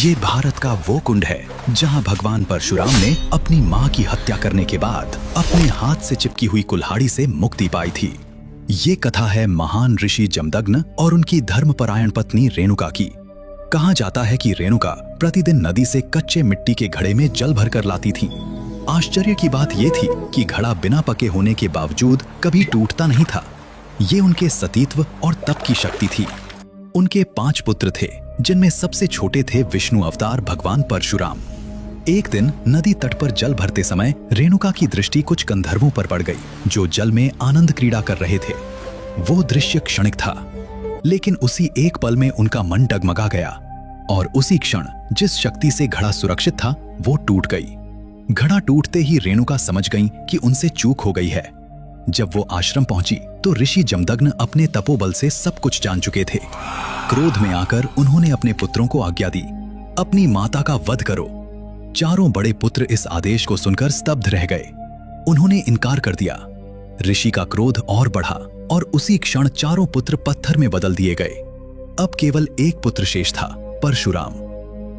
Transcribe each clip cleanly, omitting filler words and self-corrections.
ये भारत का वो कुंड है जहां भगवान परशुराम ने अपनी मां की हत्या करने के बाद अपने हाथ से चिपकी हुई कुल्हाड़ी से मुक्ति पाई थी। ये कथा है महान ऋषि जमदग्नि और उनकी धर्मपरायण पत्नी रेणुका की। कहा जाता है कि रेणुका प्रतिदिन नदी से कच्चे मिट्टी के घड़े में जल भरकर लाती थीं। आश्चर्य की बात यह थी कि घड़ा बिना पके होने के बावजूद कभी टूटता नहीं था। ये उनके सतीत्व और तप की शक्ति थी। उनके 5 पुत्र थे, जिनमें सबसे छोटे थे विष्णु अवतार भगवान परशुराम। एक दिन नदी तट पर जल भरते समय रेणुका की दृष्टि कुछ गंधर्वों पर पड़ गई, जो जल में आनंद क्रीड़ा कर रहे थे। वो दृश्य क्षणिक था, लेकिन उसी एक पल में उनका मन डगमगा गया और उसी क्षण जिस शक्ति से घड़ा सुरक्षित था वो टूट गई। घड़ा टूटते ही रेणुका समझ गईं कि उनसे चूक हो गई है। जब वो आश्रम पहुंची तो ऋषि जमदग्नि अपने तपोबल से सब कुछ जान चुके थे। क्रोध में आकर उन्होंने अपने पुत्रों को आज्ञा दी, अपनी माता का वध करो। चारों बड़े पुत्र इस आदेश को सुनकर स्तब्ध रह गए। उन्होंने इनकार कर दिया। ऋषि का क्रोध और बढ़ा और उसी क्षण चारों पुत्र पत्थर में बदल दिए गए। अब केवल एक पुत्र शेष था, परशुराम।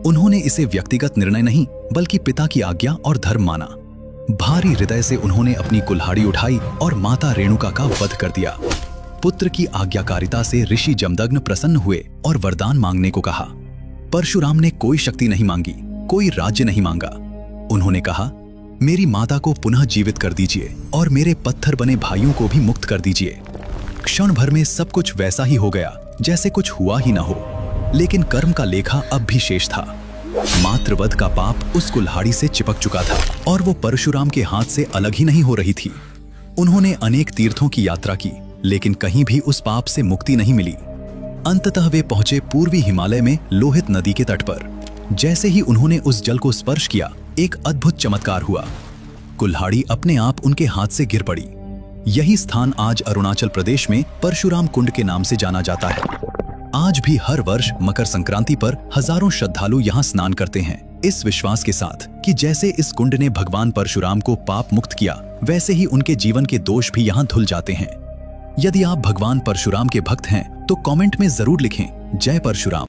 उन्होंने इसे व्यक्तिगत निर्णय नहीं बल्कि पिता की आज्ञा और धर्म माना। भारी हृदय से उन्होंने अपनी कुल्हाड़ी उठाई और माता रेणुका का वध कर दिया। पुत्र की आज्ञाकारिता से ऋषि जमदग्नि प्रसन्न हुए और वरदान मांगने को कहा। परशुराम ने कोई शक्ति नहीं मांगी, कोई राज्य नहीं मांगा। उन्होंने कहा, मेरी माता को पुनः जीवित कर दीजिए और मेरे पत्थर बने भाइयों को भी मुक्त कर दीजिए। क्षण भर में सब कुछ वैसा ही हो गया जैसे कुछ हुआ ही न हो, लेकिन कर्म का लेखा अब भी शेष था। मातृवध का पाप उस कुल्हाड़ी से चिपक चुका था और वो परशुराम के हाथ से अलग ही नहीं हो रही थी। उन्होंने अनेक तीर्थों की यात्रा की, लेकिन कहीं भी उस पाप से मुक्ति नहीं मिली। अंततः वे पहुंचे पूर्वी हिमालय में लोहित नदी के तट पर। जैसे ही उन्होंने उस जल को स्पर्श किया, एक अद्भुत चमत्कार हुआ। कुल्हाड़ी अपने आप उनके हाथ से गिर पड़ी। यही स्थान आज अरुणाचल प्रदेश में परशुराम कुंड के नाम से जाना जाता है। आज भी हर वर्ष मकर संक्रांति पर हजारों श्रद्धालु यहाँ स्नान करते हैं, इस विश्वास के साथ कि जैसे इस कुंड ने भगवान परशुराम को पाप मुक्त किया, वैसे ही उनके जीवन के दोष भी यहाँ धुल जाते हैं। यदि आप भगवान परशुराम के भक्त हैं तो कमेंट में जरूर लिखें, जय परशुराम।